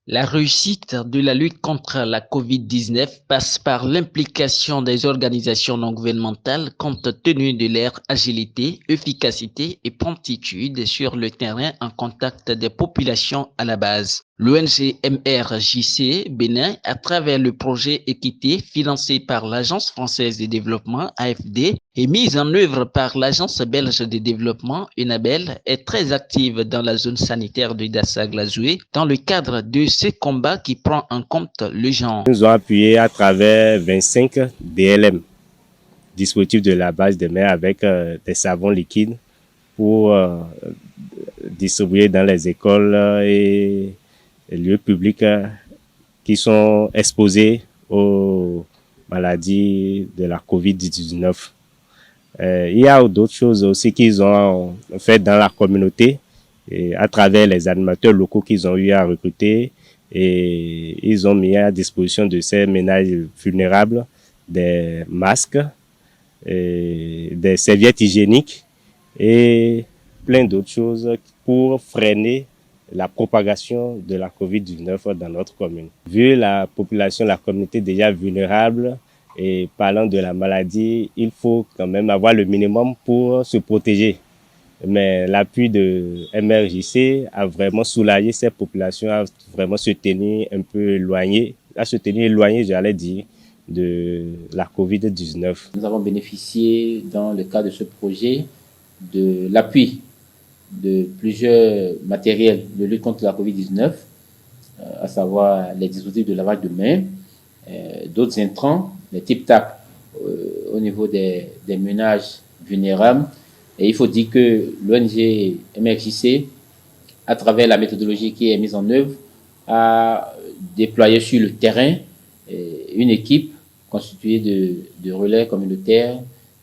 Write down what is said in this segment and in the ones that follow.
La réussite de la lutte contre la COVID-19 passe par l'implication des organisations non gouvernementales compte tenu de leur agilité, efficacité et promptitude sur le terrain en contact des populations à la base. L'ONG MRJC Bénin, à travers le projet Équité financé par l'Agence française de développement AFD et mise en œuvre par l'Agence belge de développement UNABEL, est très active dans la zone sanitaire de Dassa-Glazoué dans le cadre de ce combat qui prend en compte le genre. Nous ont appuyé à travers 25 DLM, dispositifs de lavage des mains avec des savons liquides pour distribuer dans les écoles et les lieux publics qui sont exposés aux maladies de la COVID-19. Il y a d'autres choses aussi qu'ils ont fait dans la communauté et à travers les animateurs locaux qu'ils ont eu à recruter, et ils ont mis à disposition de ces ménages vulnérables des masques, des serviettes hygiéniques et plein d'autres choses pour freiner la propagation de la COVID-19 dans notre commune. Vu la population, la communauté déjà vulnérable et parlant de la maladie, il faut quand même avoir le minimum pour se protéger. Mais l'appui de MRJC a vraiment soulagé ces populations à vraiment se tenir un peu éloignées, j'allais dire, de la COVID-19. Nous avons bénéficié dans le cadre de ce projet de l'appui de plusieurs matériels de lutte contre la COVID-19, à savoir les dispositifs de lavage de mains, d'autres intrants, les tip-tap au niveau des ménages vulnérables. Et il faut dire que l'ONG MRJC, à travers la méthodologie qui est mise en œuvre, a déployé sur le terrain une équipe constituée de relais communautaires,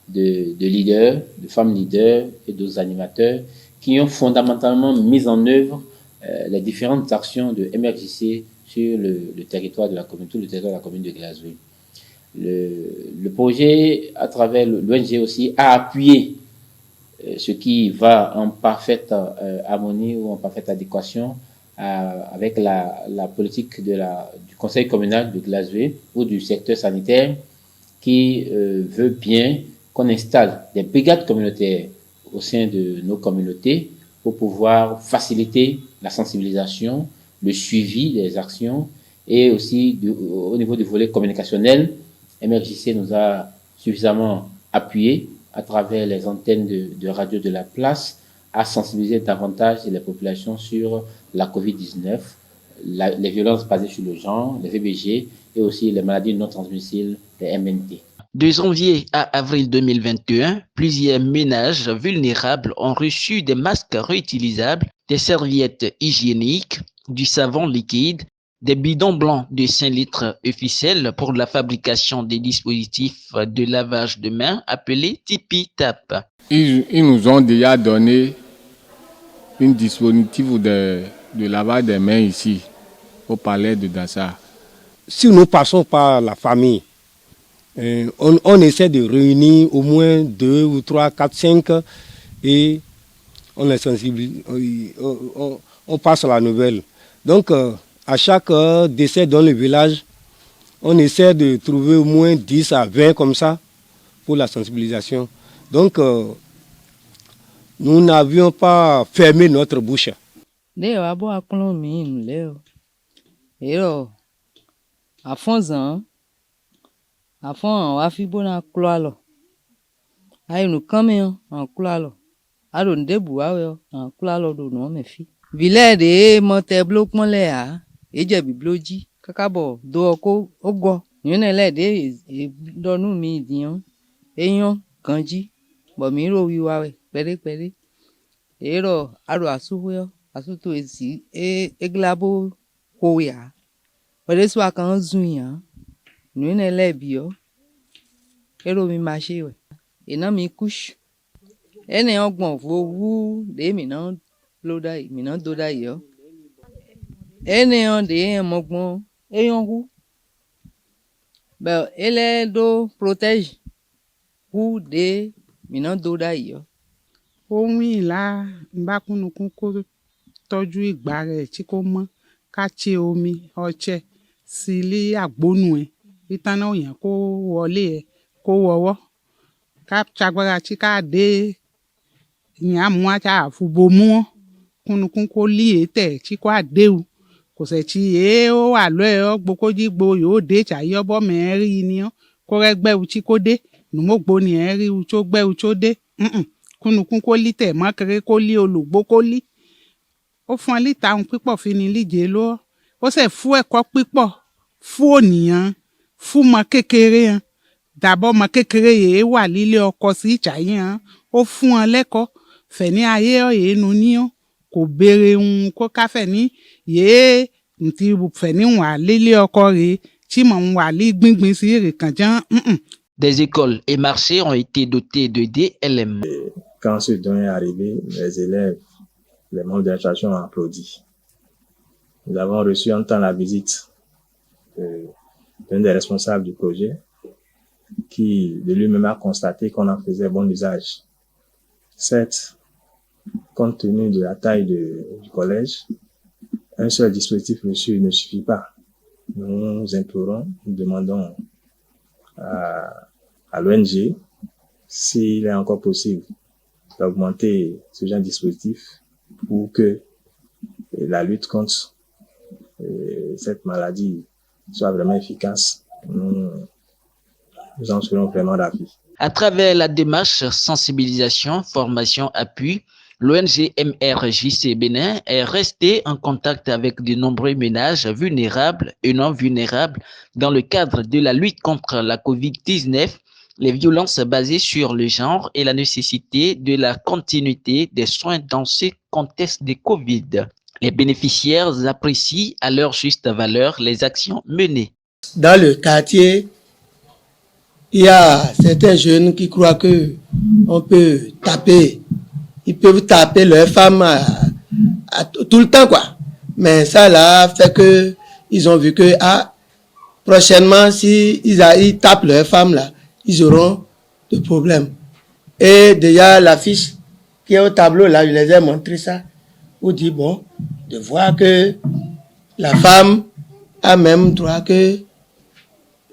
de leaders, de femmes leaders et d'autres animateurs qui ont fondamentalement mis en œuvre les différentes actions de MRJC sur le territoire de la commune, tout le territoire de la commune de Glazoué. Le projet, à travers l'ONG aussi, a appuyé ce qui va en parfaite harmonie ou en parfaite adéquation avec la politique du conseil communal de Glazoué ou du secteur sanitaire qui veut bien qu'on installe des brigades communautaires au sein de nos communautés pour pouvoir faciliter la sensibilisation, le suivi des actions et aussi au niveau du volet communicationnel. MRJC nous a suffisamment appuyé à travers les antennes de radio de la place à sensibiliser davantage les populations sur la COVID-19, les violences basées sur le genre, les VBG et aussi les maladies non transmissibles, les MNT. De janvier à avril 2021, plusieurs ménages vulnérables ont reçu des masques réutilisables, des serviettes hygiéniques, du savon liquide, des bidons blancs de 5 litres officiels pour la fabrication des dispositifs de lavage de mains appelés Tipi-Tap. Ils nous ont déjà donné une dispositif de lavage des mains ici, au palais de Dassa. Si nous passons par la famille, on essaie de réunir au moins 2 ou 3, 4, 5 et on les sensibilise, on passe la nouvelle. Donc, à chaque décès dans le village, on essaie de trouver au moins 10 à 20 comme ça pour la sensibilisation. Donc, nous n'avions pas fermé notre bouche. Afon wa fi bona klo alo ayi nu kame an klo alo ado ndebu awo an klo alo do no me fi vile de mo te block mo le a eje bi bloji kakabo do ko ogo yene le de do nu mi diyan eyan kanji bo mi ro wi wa we pere ero ado asuwo asuto esi eglabo ko ya pere so akan zun yan nune le bio ero mi ma se we ina mi kush ene ogbon fo wu de mi na loda mi na doda yo ene on de mogbon eyan hu be ele do protège hu de mi na doda yo ohun ìlà ńbákúnnukún kó tọ́jú ìgbà rẹ̀ tí kò mọ́ ká tse omi ọtsẹ sí lé àgbónú ẹ ìtànà òyìn kó wọlé ẹ kó wọwọ́ ká tsagbára tí ká dé ìyẹn àmú àtsá àfubò mú wọn kúnnukún kó lí ètè tí kó àdéhùn kò sẹ̀ tí èé ó wà lọ́ ẹ̀ ọ́ gbokójí gbo yóò dé tsàyé ọbọ̀ mẹ́rin ni ọ́ kó rẹ́ gbẹ́wù tí kó dé nùmọ́gbó ni ẹ̀ rí wù tó gbẹ́wù tó dé kúnnukún kó lí tẹ̀ mọ́kẹ́rẹ́ kó lí olùgbó kó lí ó fún ọ líta ohun pípọ̀ fi ni líje ló ó sì fún ẹ̀kọ́ pípọ̀ fún ònìyàn fún ọmọ kékeré hàn dàbọ̀ ọmọ kékeré yìí wà lílé ọkọ sí ìtsàyé hàn ó fún ọ lẹ́kọ̀ọ́ fẹ̀ní ayé ọ̀yẹ́ nu ní ọ́ kò béèrè ohun kó káfẹ́ ní yéé ntí fẹ̀ní wà lílé ọkọ rèé tí mò ń wà lí gbíngbin sí rè kàn jẹ́ Des écoles et marchés ont été dotés de DLM. Quand ce don est arrivé, les élèves, les membres de l'administration ont applaudi. Nous avons reçu en temps la visite d'un des responsables du projet qui de lui-même a constaté qu'on en faisait bon usage. Certes, compte tenu de la taille du collège, un seul dispositif reçu ne suffit pas. Nous implorons, nous demandons à l'ONG s'il est encore possible d'augmenter ce genre de dispositif pour que la lutte contre cette maladie soit vraiment efficace. Nous en serons vraiment ravis. À travers la démarche sensibilisation, formation, appui, l'ONG MRJC Bénin est restée en contact avec de nombreux ménages vulnérables et non vulnérables dans le cadre de la lutte contre la COVID-19, les violences basées sur le genre et la nécessité de la continuité des soins dans ce contexte de COVID. Les bénéficiaires apprécient à leur juste valeur les actions menées. Dans le quartier, il y a certains jeunes qui croient que on peut taper. Ils peuvent taper leurs femmes tout le temps, quoi. Mais ça là fait que ils ont vu que prochainement, si ils tapent leurs femmes là, ils auront des problèmes. Et déjà l'affiche qui est au tableau là, je les ai montré ça. Vous dit bon, de voir que la femme a même droit que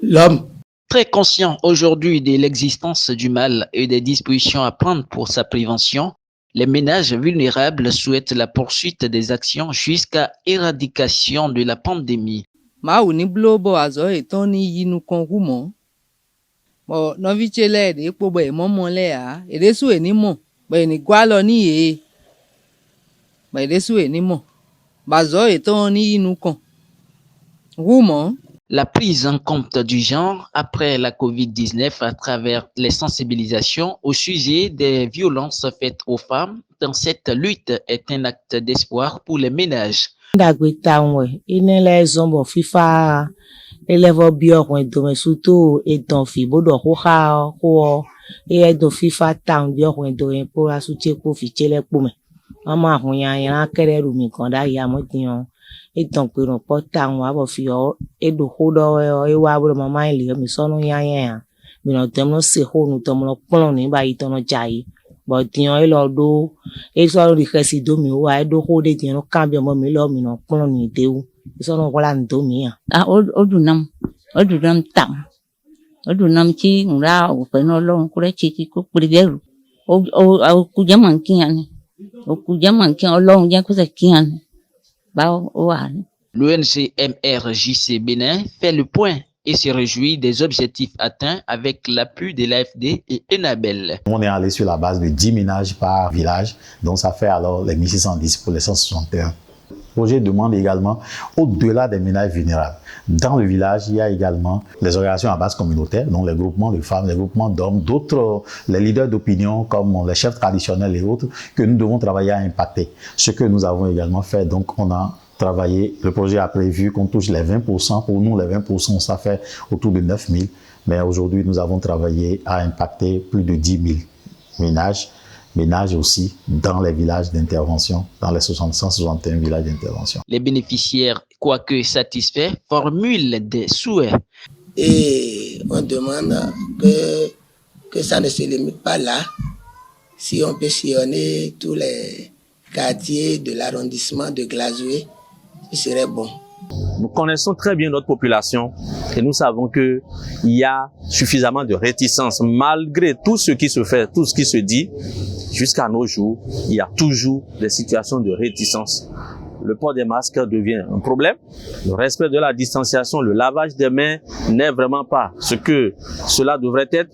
l'homme. Très conscient aujourd'hui de l'existence du mal et des dispositions à prendre pour sa prévention, les ménages vulnérables souhaitent la poursuite des actions jusqu'à éradication de la pandémie. Maou ni blobo azo eton ni yinu kongumo. Bo novichele de pobo e momo le a, edesu e ni mo, bo ni gwalo ni e. Bo edesu e ni mo. Bazo eton ni yinu kon. Gumo. La prise en compte du genre après la COVID-19 à travers les sensibilisations au sujet des violences faites aux femmes dans cette lutte est un acte d'espoir pour les ménages. Então que não pode estar abo fio do rodo eu abro mamãe ali me só não ia me não temos se ho não temos no plano nem vai então no jai botinho ele do ele só o residu me o do rodo tinha no câmbio me lo me no plano nem deu só não cola não minha o do nam tam o do nam chi ngura o foi no long kure chi ko primeiro o cuja manquinha o cuja manquinha o long já coisa quinha. L'ONG MRJC Bénin fait le point et se réjouit des objectifs atteints avec l'appui de l'AFD et Enabel. On est allé sur la base de 10 ménages par village, donc ça fait alors les 1610 pour les 161. Le projet demande également, au-delà des ménages vulnérables, dans le village, il y a également les organisations à base communautaire, donc les groupements de femmes, les groupements d'hommes, d'autres, les leaders d'opinion comme les chefs traditionnels et autres, que nous devons travailler à impacter. Ce que nous avons également fait, donc on a travaillé, le projet a prévu qu'on touche les 20%, pour nous les 20% ça fait autour de 9 000, mais aujourd'hui nous avons travaillé à impacter plus de 10 000 ménages aussi dans les villages d'intervention, dans les 161 villages d'intervention. Les bénéficiaires, quoique satisfaits, formulent des souhaits. Et on demande que ça ne se limite pas là. Si on peut sillonner tous les quartiers de l'arrondissement de Glazoué, il serait bon. Nous connaissons très bien notre population et nous savons qu'il y a suffisamment de réticence. Malgré tout ce qui se fait, tout ce qui se dit, jusqu'à nos jours, il y a toujours des situations de réticence. Le port des masques devient un problème. Le respect de la distanciation, le lavage des mains n'est vraiment pas ce que cela devrait être.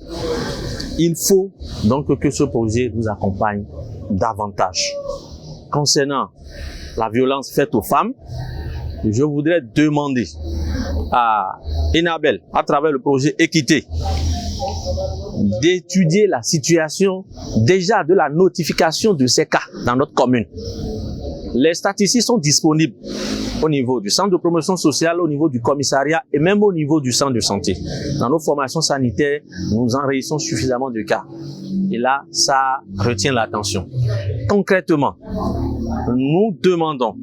Il faut donc que ce projet nous accompagne davantage. Concernant la violence faite aux femmes, je voudrais demander à Enabel, à travers le projet Équité, d'étudier la situation déjà de la notification de ces cas dans notre commune. Les statistiques sont disponibles au niveau du centre de promotion sociale, au niveau du commissariat et même au niveau du centre de santé. Dans nos formations sanitaires, nous enregistrons suffisamment de cas. Et là, ça retient l'attention. Concrètement, nous demandons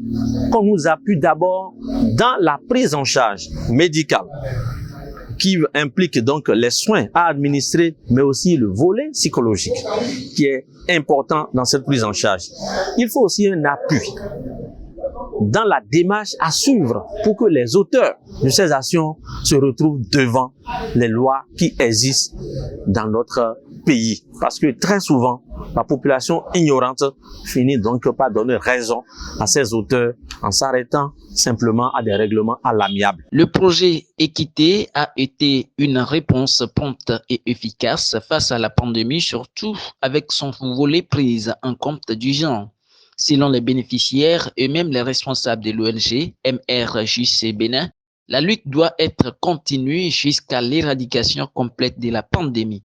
qu'on nous appuie d'abord dans la prise en charge médicale qui implique donc les soins à administrer, mais aussi le volet psychologique qui est important dans cette prise en charge. Il faut aussi un appui dans la démarche à suivre pour que les auteurs de ces actions se retrouvent devant les lois qui existent dans notre pays. Parce que très souvent, la population ignorante finit donc par donner raison à ces auteurs en s'arrêtant simplement à des règlements à l'amiable. Le projet Équité a été une réponse prompte et efficace face à la pandémie, surtout avec son volet prise en compte du genre. Selon les bénéficiaires et même les responsables de l'ONG MRJC Bénin, la lutte doit être continue jusqu'à l'éradication complète de la pandémie.